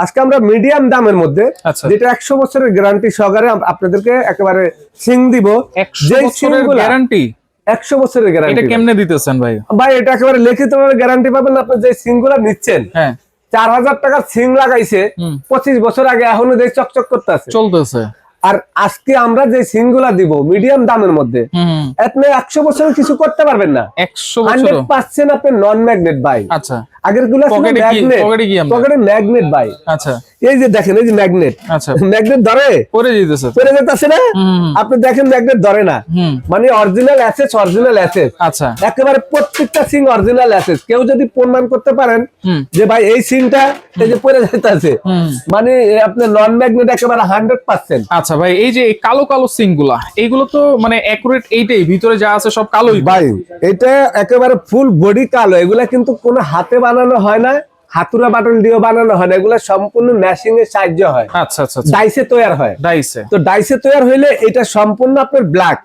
আজকে আমরা মিডিয়াম দামের মধ্যে যেটা 100 বছরের গ্যারান্টি সহকারে আপনাদেরকে একেবারে সিং দিব। 100 বছরের গ্যারান্টি, 100 বছরের গ্যারান্টি। এটা কেমনে দিতেছেন ভাই? ভাই এটা একেবারে লিখিত গ্যারান্টি পাবেন। আপনি যে সিংগুলা নিচ্ছেন, হ্যাঁ 4000 টাকার সিং লাগাইছে 25 বছর আগে, এখনো দেখ চকচক করতেছে, চলতেছে। আর আজকে আমরা যে সিংগুলা দিব মিডিয়াম দামের মধ্যে, আপনি 100 বছরের কিছু করতে পারবেন না। 100 বছর 100% আপনি নন ম্যাগনেট ভাই। আচ্ছা, আগের গুলা ছিল ম্যাগনেট, পকেটে ম্যাগনেট ভাই। আচ্ছা, এই যে দেখেন, এই যে ম্যাগনেট, আচ্ছা ম্যাগনেট ধরে পড়ে যেতেছে, পড়ে যেতেছে না? আপনি দেখেন ম্যাগনেট ধরে না, মানে অরিজিনাল অ্যাসেস, অরিজিনাল অ্যাসেস। আচ্ছা, একেবারে প্রত্যেকটা সিং অরিজিনাল অ্যাসেস। কেউ যদি প্রমাণ করতে পারেন যে ভাই এই সিংটা এই যে পড়ে যেতেছে, মানে আপনি নন ম্যাগনেট একেবারে 100%। আচ্ছা ভাই, এই যে কালো কালো সিং গুলা, এইগুলো তো মানে অ্যাকুরেট, এইটাই ভিতরে যা আছে সব কালোই ভাই। এটা একেবারে ফুল বডি কালো। এগুলা কিন্তু কোনো হাতে বানানো হয় না, হাতুড়া বাটন দিয়ে বানানো হয় না, এগুলা সম্পূর্ণ মেশিং এর সাহায্য হয়। আচ্ছা আচ্ছা, ডাইসে তৈরি হয়। ডাইসে তো ডাইসে তৈরি হইলে এটা সম্পূর্ণ আপনার ব্ল্যাক।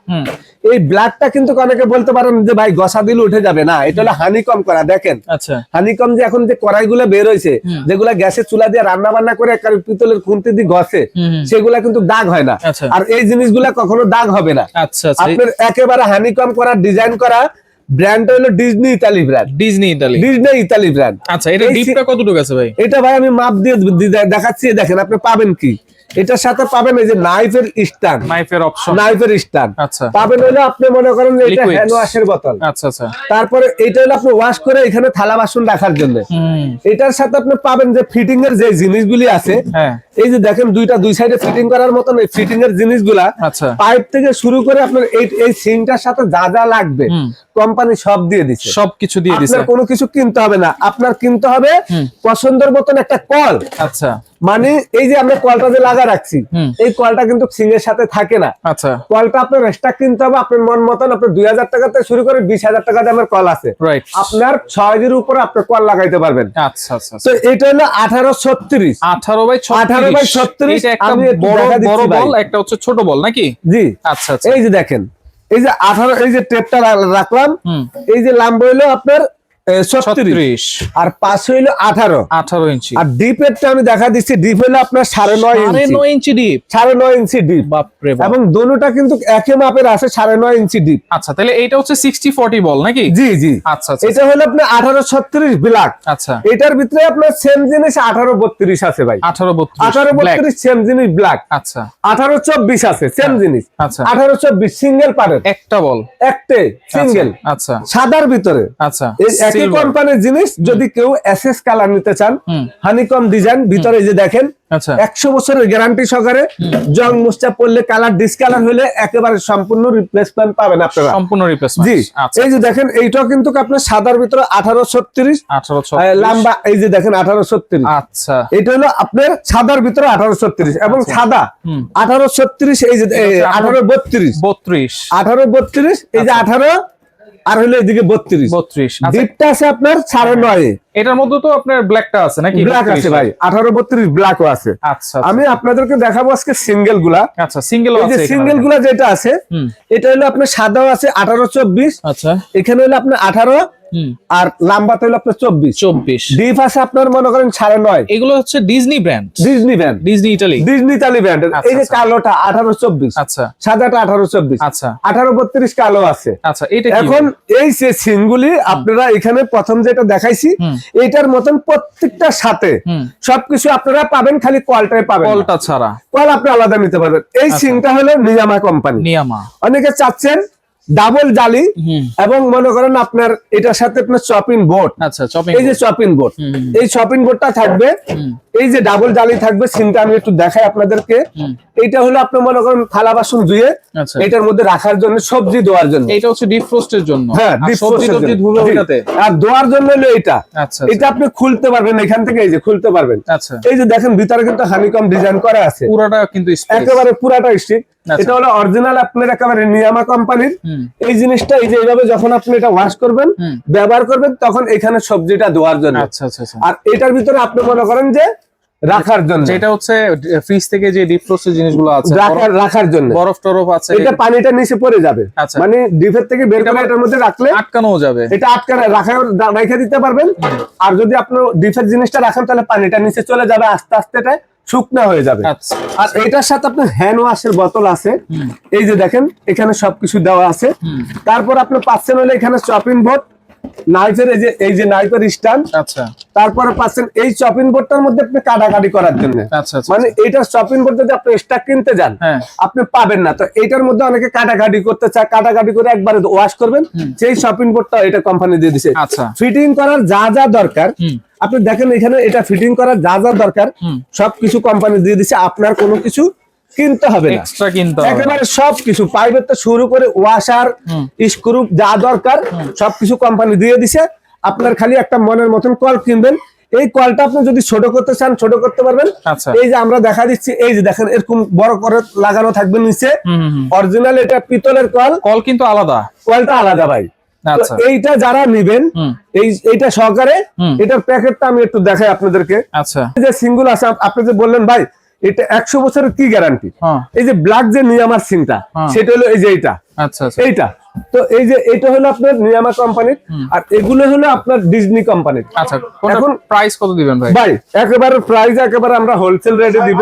এই ব্ল্যাকটা কিন্তু অনেকে বলতে পারেন যে ভাই গসা দিলে উঠে যাবে না, এটা হলো হানিকম করা। দেখেন আচ্ছা, হানিকম যে এখন যে কড়াইগুলো বের হয়েছে, যেগুলা গ্যাসে চুলা দিয়ে রান্না বান্না করে পিতলের খুন্তি দিয়ে ঘষে, সেগুলা কিন্তু দাগ হয় না। আর এই জিনিসগুলা কখনো দাগ হবে না। আচ্ছা, আপনার একেবারে হানিকম করা, ডিজাইন করা। ব্র্যান্ড হলো Disney Italy brand. Disney Italy, Disney Italy brand. আচ্ছা, এটা ডিপটা কতটুকু আছে ভাই? এটা ভাই আমি মাপ দিয়ে দেখাচ্ছি, দেখেন আপনি পাবেন কি। এটার সাথে পাবেন এই যে নাইফের স্ট্যান্ড, নাইফের অপশন, নাইফের স্ট্যান্ড। আচ্ছা, পাবেন হলো আপনি মনে করেন যে এটা হ্যান্ড ওয়াশের বোতল। আচ্ছা আচ্ছা, তারপরে এটা হলো আপনি ওয়াশ করে এখানে থালা বাসন রাখার জন্য। এটার সাথে আপনি পাবেন যে ফিটিং এর যে জিনিসগুলি আছে, এই যে দেখেন দুইটা দুই সাইডে ফিটিং করার মতন এই ফিটিং এর জিনিসগুলা, পাইপ থেকে শুরু করে আপনার এই সিংটার সাথে যা যা লাগবে কোম্পানি সব দিয়ে দিচ্ছে, সবকিছু দিয়ে দিচ্ছে। আপনার কোনো কিছু কিনতে হবে না, আপনার কিনতে হবে পছন্দের মতন একটা কল। আচ্ছা, মানে এই যে আমরা কলটা যে লাগা রাখছি, এই কলটা কিন্তু সিং এর সাথে থাকে না। আচ্ছা, কলটা আপনার এক্সট্রা কিনতে হবে আপনার মন মতন। আপনার 2000 টাকা থেকে শুরু করে 20000 টাকা দামের কল আছে, আপনার 6 উপরে আপনি কল লাগাইতে পারবেন। আচ্ছা আচ্ছা, তো এটা হলো 1836, 18x36। এটা একটা বড় বড় বল, একটা হচ্ছে ছোট বল নাকি? জি। আচ্ছা আচ্ছা, এই যে দেখেন, এই যে 18, এই যে টেপটা রাখলাম, এই যে লম্বা হইলো আপনার 36, আর পাশ হইলো 18 ইঞ্চি। আর ডিপেরটা আমি দেখা দিচ্ছি, ডিপ হইলো আপনার 9.5 ইঞ্চি ডিপ, 9.5 ইঞ্চি ডিপ। বাপরে বাপ। এবং দোনোটা কিন্তু একই মাপের আছে, 9.5 ইঞ্চি ডিপ। আচ্ছা, তাহলে এটা হচ্ছে 60-40 বল নাকি? জি জি। আচ্ছা আচ্ছা, এটা হলো আপনার 1836 ব্ল্যাক। আচ্ছা, এটার ভিতরে আপনার সেম জিনিস 1832 আছে ভাই। 1832 সেম জিনিস ব্ল্যাক। আচ্ছা, 1824 আছে সেম জিনিস। আচ্ছা, 1824 সিঙ্গেল পারের একটা বল, একটাই সিঙ্গেল। আচ্ছা, সাদার ভিতরে। আচ্ছা, একই কোম্পানির জিনিস। যদি কেউ এসএস কালার নিতে চান, হানিকম ডিজাইন, ভিতরে এই যে দেখেন 100 বছরের গ্যারান্টি সহকারে। জং মুস্তা পড়লে, কালার ডিসকালার হলে একেবারে সম্পূর্ণ রিপ্লেসমেন্ট পাবেন আপনারা, সম্পূর্ণ রিপ্লেসমেন্ট। জি। এই যে দেখেন, এইটাও কিন্তু আপনার সাদার ভিতরে 1836, লম্বা এই যে দেখেন 1836। আচ্ছা, এটা হলো আপনার সাদার ভিতরে 1836 এবং সাদা 1836। এই যে 1832, এই যে 18 আর হলো এদিকে 32। ডিপটা আছে আপনার 9.5। এটার মধ্যে তো আপনার ব্ল্যাকটা আছে নাকি? ব্ল্যাক আছে ভাই, 1832 ব্ল্যাকও আছে। আচ্ছা, আমি আপনাদেরকে দেখাবো আজকে সিঙ্গেল গুলা। আচ্ছা, সিঙ্গেল আছে, সিঙ্গেল গুলা যেটা আছে এটা হলো আপনার সাদাও আছে 1824। আচ্ছা, এখানে হলো আপনার 18 আর লম্বাতে হলো আপনার 24। ডিপ আছে আপনার মনে করেন 9.5। এগুলো হচ্ছে Disney brand, Disney brand, Disney Italy brand. এই যে কালোটা 1824, আচ্ছা, সাদাটা 1824, আচ্ছা, 1832 কালো আছে। আচ্ছা, এটা এখন এই যে সিংগুলি আপনারা এখানে প্রথম যেটা দেখাইছি, এইটার মতন প্রত্যেকটার সাথে সবকিছু আপনারা পাবেন, খালি কলটাই পাবেন, কলটা ছাড়া কল আপনি আলাদা নিতে পারবেন। এই সিংটা হলো নিয়ামা কোম্পানি। নিয়ামা অনেকে চাচ্ছেন ডাবল জালি, এবং মনে করেন আপনার এটার সাথে আপনার চপিং বোর্ড। আচ্ছা, এই যে চপিং বোর্ড, এই চপিং বোর্ডটা থাকবে, এই যে ডাবল জালি থাকবে। সিনটা আমি একটু দেখাই আপনাদেরকে। এইটা হলো আপনি মনে করেন থালা বাসন ধুয়ে এটার মধ্যে রাখার জন্য, সবজি ধোয়ার জন্য। এটা হচ্ছে ডিপ ফ্রোস্টের জন্য। হ্যাঁ, সবজি ধুবে ওটাতে। আর ধোয়ার জন্য হলো এটা। আচ্ছা, এটা আপনি খুলতে পারবেন এখান থেকে, এই যে খুলতে পারবেন। আচ্ছা, এই যে দেখেন ভিতরে কিন্তু হানিকম ডিজাইন করা আছে, পুরাটা কিন্তু একেবারে পুরাটা স্টিক। এটা হলো অরিজিনাল আপনার একেবারে নিয়ামা কোম্পানির। এই জিনিসটা এই যে এইভাবে যখন আপনি এটা ওয়াশ করবেন, ব্যবহার করবেন, তখন এখানে সবজিটা ধোয়ার জন্য। আচ্ছা আচ্ছা। আর এটার ভিতরে আপনি মনে করেন যে রাখার জন্য, যেটা হচ্ছে ফ্রিজ থেকে যে ডিপ ফ্রোস্টের জিনিসগুলো আছে রাখার জন্য, বরফ টরফ আছে, এটা পানিটা নিচে পড়ে যাবে। আচ্ছা। মানে ডিপের থেকে বের করে এটার মধ্যে রাখলে আটকানো যাবে, এটা আটকানো রেখে দিতে পারবেন। আর যদি আপনি ডিপের জিনিসটা রাখেন তাহলে পানিটা নিচে চলে যাবে, আস্তে আস্তে এটা শুকনা হয়ে যাবে। আর এটার সাথে আপনার হ্যান্ড ওয়াশের বোতল আছে, এই যে দেখেন এখানে সবকিছু দেওয়া আছে। তারপর আপনি পাচ্ছেন হলো এখানে চপিং বোর্ড, নাইফের এই যে নাইফের স্ট্যান্ড। আচ্ছা। তারপরে পাচ্ছেন এই চপিং বোর্ডটার মধ্যে আপনি কাটাকাটি করার জন্য। আচ্ছা। মানে এইটা চপিং বোর্ড যদি আপনি স্টক কিনতে যান আপনি পাবেন না, তো এইটার মধ্যে অনেকে কাটাকাটি করতে চায়, কাটাকাটি করে একবারে ওয়াশ করবেন, সেই চপিং বোর্ডটা এটা কোম্পানি দিয়ে দিছে। আচ্ছা। ফিটিং করার যা যা দরকার আপনি দেখেন এখানে, এটা ফিটিং করার যা যা দরকার সবকিছু কোম্পানি দিয়ে দিছে, আপনার কোনো কিছু কিনতে হবে না, এক্সট্রা কিনতে হবে একেবারে সবকিছু পাইপের তো শুরু করে ওয়াশার স্ক্রু যা দরকার সবকিছু কোম্পানি দিয়ে দিছে। আপনার খালি একটা মনের মতন কল কিনবেন, এই কলটা আপনি যদি ছোট করতে চান ছোট করতে পারবেন। এই যে আমরা দেখা দিচ্ছি, এই যে দেখেন এরকম বড় করে লাগানো থাকবে নিচে, অরিজিনাল এটা পিতলের কল, কল কিন্তু আলাদা, কলটা আলাদা ভাই। এইটা যারা নিবেন এইটা সহকারে, এটার প্যাকেটটা আমি একটু দেখাই আপনাদেরকে। আচ্ছা। এই যে সিঙ্গুল আছে, আপনি যে বললেন ভাই এটা 100 বছরের কি গ্যারান্টি, এই যে ব্ল্যাক যে নিয়ামার সিংটা সেটা হলো এই যে এইটা। আচ্ছা। এইটা তো এই যে এটা হলো আপনার নিয়ামা কোম্পানির, আর এগুলো হলো আপনার ডিজনি কোম্পানির। আচ্ছা, এখন প্রাইস কত দিবেন ভাই? ভাই একেবারে প্রাইস একেবারে আমরা হোলসেল রেটে দিব।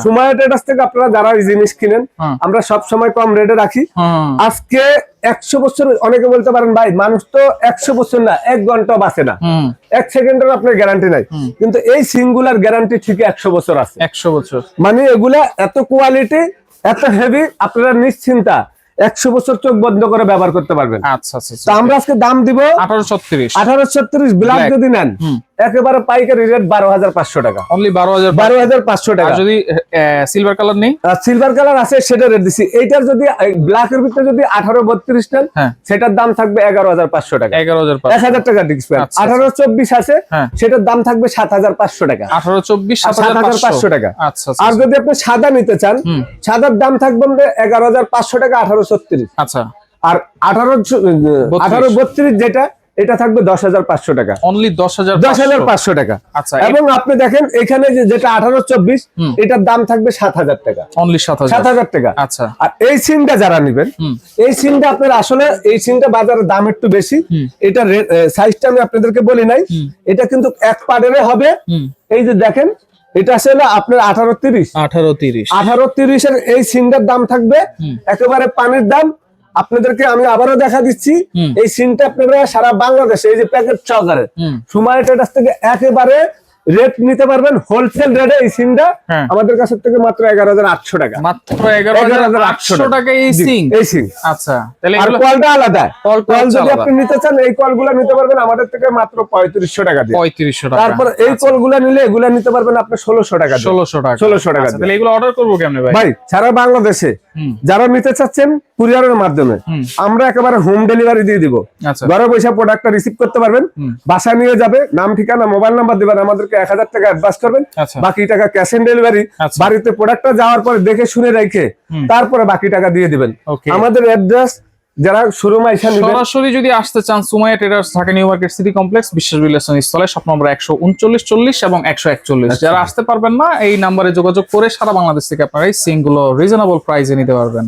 সময় ট্রেডার্স থেকে আপনারা যারা এই জিনিস কিনেন আমরা সব সময় কম রেটে রাখি। আজকে 100 বছর, অনেকে বলতে পারেন ভাই মানুষ তো 100 বছর না 1 ঘন্টা বাঁচে না, 1 সেকেন্ডের আপনার গ্যারান্টি নাই, কিন্তু এই সিঙ্গুলার গ্যারান্টি ঠিকই 100 বছর আছে। 100 বছর মানে এগুলা এত কোয়ালিটি এত হেভি, আপনারা নিশ্চিন্তা 100 বছর চোখ বন্ধ করে ব্যবহার করতে পারবেন। আচ্ছা। তো আমরা আজকে দাম দিব 1836 ব্ল্যাক যদি নেন একেবারে পাইকারি রেট 12,500 টাকা, অনলি 12,500 টাকা। যদি সিলভার কালার নেই, সিলভার কালার আছে সেটা রেট দিছি। এইটার যদি ব্ল্যাকের ভিতরে যদি 1832 নেন সেটার দাম থাকবে 11,500 টাকা, 1000 টাকা ডিসকাউন্ট। 1824 আছে সেটার দাম থাকবে 7,500 টাকা, 1824 7,500 টাকা। আচ্ছা। আর যদি আপনি সাদা নিতে চান সাদার দাম থাকবে 11,500 টাকা, 1836। আচ্ছা। আর 1832 যেটা এটা থাকবে 10,500 টাকা, অনলি 10,500 টাকা। আচ্ছা। এবং আপনি দেখেন এখানে যেটা 1824 এটার দাম থাকবে 7,000 টাকা, অনলি 7,000 টাকা। আচ্ছা। আর এই সিমটা যারা নেবেন, এই সিমটা আপনার আসলে এই সিমটা বাজারের দাম একটু বেশি, এটা সাইজটা আমি আপনাদেরকে বলি নাই, এটা কিন্তু এক পার্টের হবে। এই যে দেখেন এটা আসলে আপনার 1830 এর এই সিমটার দাম থাকবে একেবারে পানির দাম। আপনাদেরকে আমি আবারও দেখা দিচ্ছি, এই সিমটা আপনারা সারা বাংলাদেশে এই যে প্যাকেট সহকারে সময় ট্রেডার্স থেকে একেবারে রেট নিতে পারবেন হোলসেল রেটে। এই সিমটা আমাদের কাছ থেকে মাত্র 11,800 টাকা, মাত্র 11,800 টাকা এই সিম। আচ্ছা, তাহলে আর কলটা আলাদা, কল যদি আপনি নিতে চান এই কলগুলো নিতে পারবেন আমাদের থেকে মাত্র 3500 টাকা দিয়ে। 3500 টাকা। তারপর এই কলগুলো নিলে এগুলা নিতে পারবেন আপনি 1600 টাকা, 1600 টাকা। তাহলে এগুলো অর্ডার করব কেমনে ভাই? ভাই সারা বাংলাদেশে যারা নিতে চাচ্ছেন কুরিয়ারের মাধ্যমে আমরা একেবারে হোম ডেলিভারি দিয়ে দিব। ঘরে বসে প্রোডাক্টটা রিসিভ করতে পারবেন, বাসা নিয়ে যাবে, নাম ঠিকানা মোবাইল নাম্বার দিবেন, আমাদেরকে 1000 টাকা অ্যাডভান্স করবেন, বাকি টাকা ক্যাশ অন ডেলিভারি। বাড়িতে প্রোডাক্টটা যাওয়ার পরে দেখে শুনে রেখে তারপরে বাকি টাকা দিয়ে দিবেন। আমাদের অ্যাড্রেস যারা শোরুম আইসা নেবেন, সরাসরি যদি আসতে চান Sumaiya traders Dhaka new market city complex বিশ্বাস রিলেশন স্থলে শপ নম্বর 139 এবং 141। যারা আসতে পারবেন না এই নাম্বারে যোগাযোগ করে সারা বাংলাদেশ থেকে আপনারা এই সিমগুলো রিজনেবল প্রাইসে নিতে পারবেন।